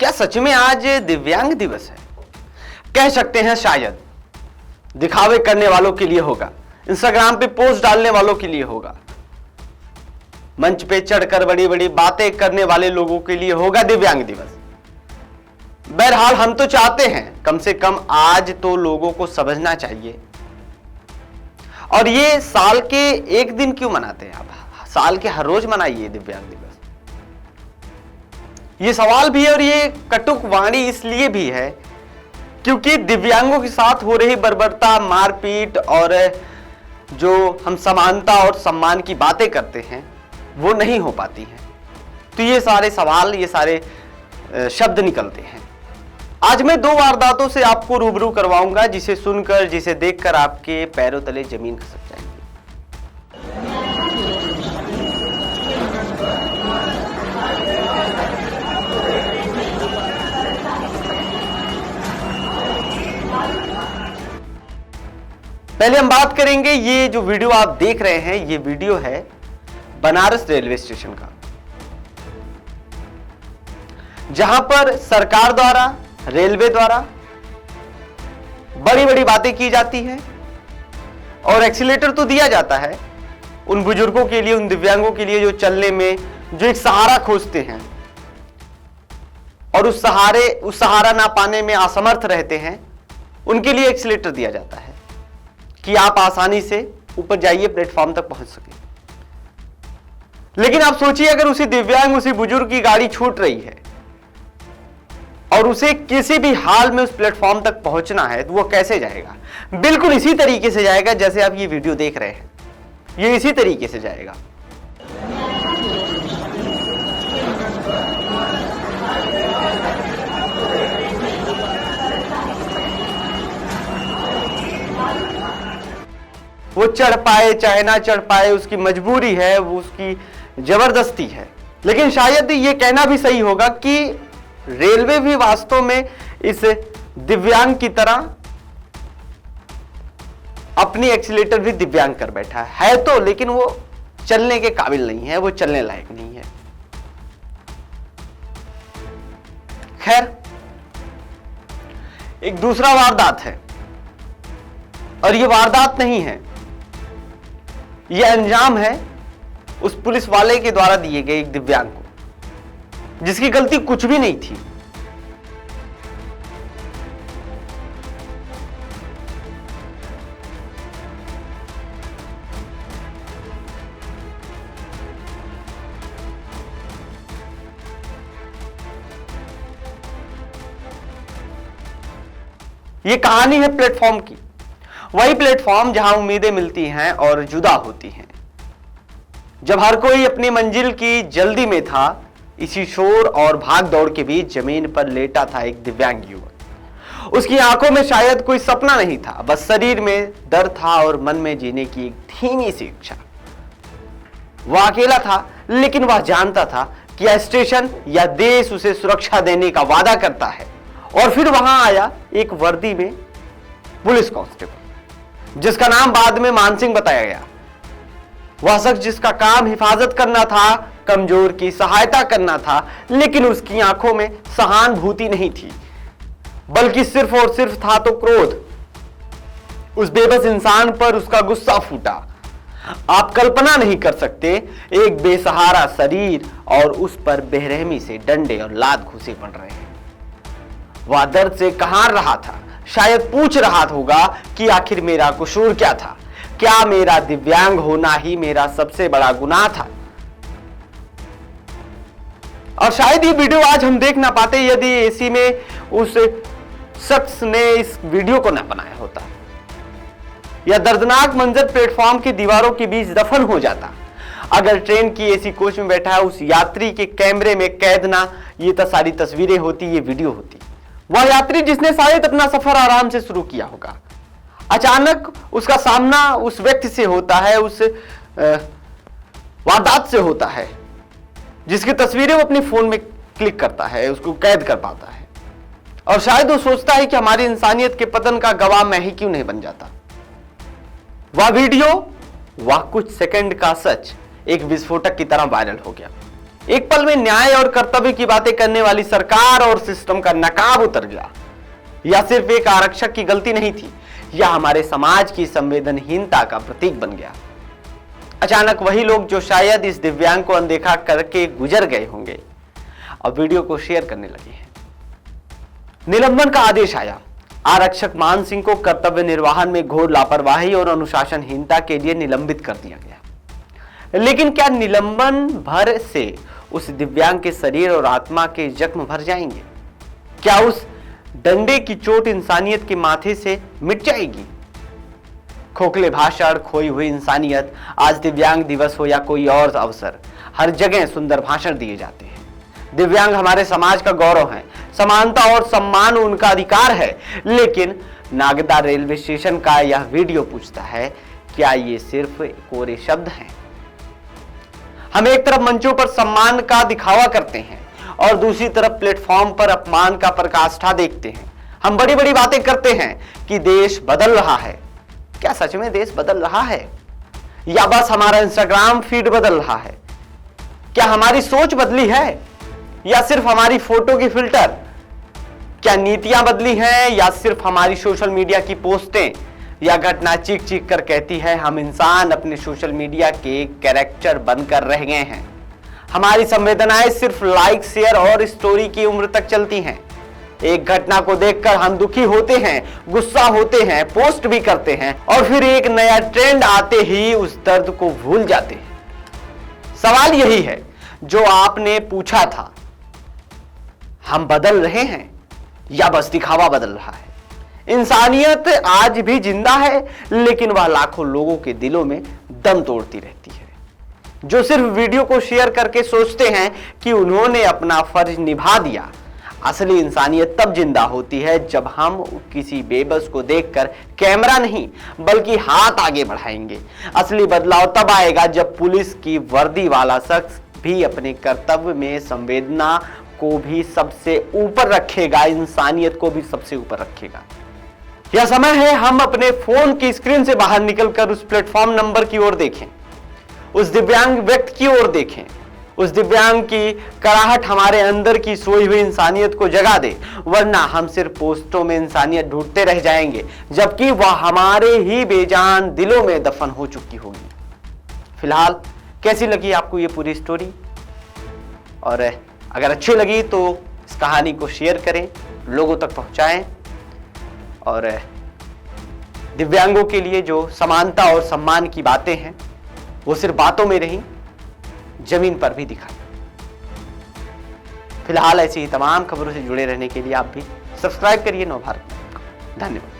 क्या सच में आज दिव्यांग दिवस है? कह सकते हैं शायद। दिखावे करने वालों के लिए होगा, इंस्टाग्राम पे पोस्ट डालने वालों के लिए होगा, मंच पे चढ़कर बड़ी बड़ी बातें करने वाले लोगों के लिए होगा दिव्यांग दिवस। बहरहाल हम तो चाहते हैं कम से कम आज तो लोगों को समझना चाहिए। और ये साल के एक दिन क्यों मनाते हैं आप? साल के हर रोज मनाइए दिव्यांग दिवस। ये सवाल भी है और ये कटुक वाणी इसलिए भी है क्योंकि दिव्यांगों के साथ हो रही बर्बरता, मारपीट और जो हम समानता और सम्मान की बातें करते हैं वो नहीं हो पाती हैं। तो ये सारे सवाल, ये सारे शब्द निकलते हैं। आज मैं 2 वारदातों से आपको रूबरू करवाऊंगा जिसे सुनकर, जिसे देखकर आपके पैरों तले जमीन खिसक जाएगी। पहले हम बात करेंगे, ये जो वीडियो आप देख रहे हैं ये वीडियो है बनारस रेलवे स्टेशन का, जहां पर सरकार द्वारा, रेलवे द्वारा बड़ी बड़ी बातें की जाती हैं और एक्सीलेटर तो दिया जाता है उन बुजुर्गों के लिए, उन दिव्यांगों के लिए जो चलने में जो एक सहारा खोजते हैं और उस सहारा ना पाने में असमर्थ रहते हैं, उनके लिए एक्सीलेटर दिया जाता है कि आप आसानी से ऊपर जाइए, प्लेटफॉर्म तक पहुंच सके। लेकिन आप सोचिए अगर उसी दिव्यांग, उसी बुजुर्ग की गाड़ी छूट रही है और उसे किसी भी हाल में उस प्लेटफॉर्म तक पहुंचना है तो वो कैसे जाएगा? बिल्कुल इसी तरीके से जाएगा जैसे आप ये वीडियो देख रहे हैं, ये इसी तरीके से जाएगा। वो चढ़ पाए चाहे ना चढ़ पाए, उसकी मजबूरी है, वो उसकी जबरदस्ती है। लेकिन शायद ये कहना भी सही होगा कि रेलवे भी वास्तव में इस दिव्यांग की तरह अपनी एक्सीलेटर भी दिव्यांग कर बैठा है तो, लेकिन वो चलने के काबिल नहीं है, वो चलने लायक नहीं है। खैर, एक दूसरा वारदात है और ये वारदात नहीं है, ये अंजाम है उस पुलिस वाले के द्वारा दिए गए एक दिव्यांग को, जिसकी गलती कुछ भी नहीं थी। ये कहानी है प्लेटफॉर्म की, वही प्लेटफॉर्म जहां उम्मीदें मिलती हैं और जुदा होती हैं। जब हर कोई अपनी मंजिल की जल्दी में था, इसी शोर और भाग दौड़ के बीच जमीन पर लेटा था एक दिव्यांग युवक। उसकी आंखों में शायद कोई सपना नहीं था, बस शरीर में दर्द था और मन में जीने की एक धीमी सी इच्छा। वह अकेला था, लेकिन वह जानता था कि यह स्टेशन या देश उसे सुरक्षा देने का वादा करता है। और फिर वहां आया एक वर्दी में पुलिस कांस्टेबल, जिसका नाम बाद में मान सिंह बताया गया। वह शख्स जिसका काम हिफाजत करना था, कमजोर की सहायता करना था, लेकिन उसकी आंखों में सहानुभूति नहीं थी, बल्कि सिर्फ और सिर्फ था तो क्रोध। उस बेबस इंसान पर उसका गुस्सा फूटा। आप कल्पना नहीं कर सकते, एक बेसहारा शरीर और उस पर बेरहमी से डंडे और लात घुसे पड़ रहे हैं। वह दर्द से कहार रहा था, शायद पूछ रहा होगा कि आखिर मेरा कसूर क्या था? क्या मेरा दिव्यांग होना ही मेरा सबसे बड़ा गुनाह था? और शायद ये वीडियो आज हम देख ना पाते यदि एसी में उस शख्स ने इस वीडियो को ना बनाया होता, या दर्दनाक मंजर प्लेटफॉर्म की दीवारों के बीच दफन हो जाता। अगर ट्रेन की एसी कोच में बैठा है उस यात्री के कैमरे में कैद ना ये सारी तस्वीरें होती, ये वीडियो होती। वह यात्री जिसने शायद अपना सफर आराम से शुरू किया होगा, अचानक उसका सामना उस व्यक्ति से होता है, उस वारदात से होता है, जिसकी तस्वीरें वो अपने फोन में क्लिक करता है, उसको कैद कर पाता है। और शायद वो सोचता है कि हमारी इंसानियत के पतन का गवाह मैं ही क्यों नहीं बन जाता। वह वीडियो, वह कुछ सेकंड का सच एक विस्फोटक की तरह वायरल हो गया। एक पल में न्याय और कर्तव्य की बातें करने वाली सरकार और सिस्टम का नकाब उतर गया। यह सिर्फ एक आरक्षक की गलती नहीं थी, यह हमारे समाज की संवेदनहीनता का प्रतीक बन गया। अचानक वही लोग जो शायद इस दिव्यांग को अनदेखा करके गुजर गए होंगे, अब वीडियो को शेयर करने लगे हैं। निलंबन का आदेश आया। आरक्षक मान सिंह को कर्तव्य निर्वहन में घोर लापरवाही और अनुशासनहीनता के लिए निलंबित कर दिया गया। लेकिन क्या निलंबन भर से उस दिव्यांग के शरीर और आत्मा के जख्म भर जाएंगे? क्या उस डंडे की चोट इंसानियत के माथे से मिट जाएगी? खोखले भाषण, खोई हुई इंसानियत। आज दिव्यांग दिवस हो या कोई और अवसर, हर जगह सुंदर भाषण दिए जाते हैं। दिव्यांग हमारे समाज का गौरव है, समानता और सम्मान उनका अधिकार है। लेकिन नागदा रेलवे स्टेशन का यह वीडियो पूछता है, क्या ये सिर्फ कोरे शब्द हैं? हम एक तरफ मंचों पर सम्मान का दिखावा करते हैं और दूसरी तरफ प्लेटफॉर्म पर अपमान का पराकाष्ठा देखते हैं। हम बड़ी बड़ी बातें करते हैं कि देश बदल रहा है। क्या सच में देश बदल रहा है, या बस हमारा इंस्टाग्राम फीड बदल रहा है? क्या हमारी सोच बदली है, या सिर्फ हमारी फोटो की फिल्टर? क्या नीतियां बदली हैं, या सिर्फ हमारी सोशल मीडिया की पोस्टें? या घटना चीख चीख कर कहती है हम इंसान अपने सोशल मीडिया के कैरेक्टर बनकर रह गए हैं? हमारी संवेदनाएं सिर्फ लाइक, शेयर और स्टोरी की उम्र तक चलती हैं। एक घटना को देखकर हम दुखी होते हैं, गुस्सा होते हैं, पोस्ट भी करते हैं और फिर एक नया ट्रेंड आते ही उस दर्द को भूल जाते हैं। सवाल यही है जो आपने पूछा था, हम बदल रहे हैं या बस दिखावा बदल रहा है? इंसानियत आज भी जिंदा है, लेकिन वह लाखों लोगों के दिलों में दम तोड़ती रहती है, जो सिर्फ वीडियो को शेयर करके सोचते हैं कि उन्होंने अपना फर्ज निभा दिया। असली इंसानियत तब जिंदा होती है जब हम किसी बेबस को देखकर कैमरा नहीं बल्कि हाथ आगे बढ़ाएंगे। असली बदलाव तब आएगा जब पुलिस की वर्दी वाला शख्स भी अपने कर्तव्य में संवेदना को भी सबसे ऊपर रखेगा, इंसानियत को भी सबसे ऊपर रखेगा। यह समय है हम अपने फोन की स्क्रीन से बाहर निकलकर उस प्लेटफॉर्म नंबर की ओर देखें, उस दिव्यांग व्यक्ति की ओर देखें। उस दिव्यांग की कराहट हमारे अंदर की सोई हुई इंसानियत को जगा दे, वरना हम सिर्फ पोस्टों में इंसानियत ढूंढते रह जाएंगे, जबकि वह हमारे ही बेजान दिलों में दफन हो चुकी होगी। फिलहाल कैसी लगी आपको ये पूरी स्टोरी? और अगर अच्छी लगी तो इस कहानी को शेयर करें, लोगों तक पहुंचाएं और दिव्यांगों के लिए जो समानता और सम्मान की बातें हैं वो सिर्फ बातों में नहीं, जमीन पर भी दिखाएं। फिलहाल ऐसी ही तमाम खबरों से जुड़े रहने के लिए आप भी सब्सक्राइब करिए नवभारत। धन्यवाद।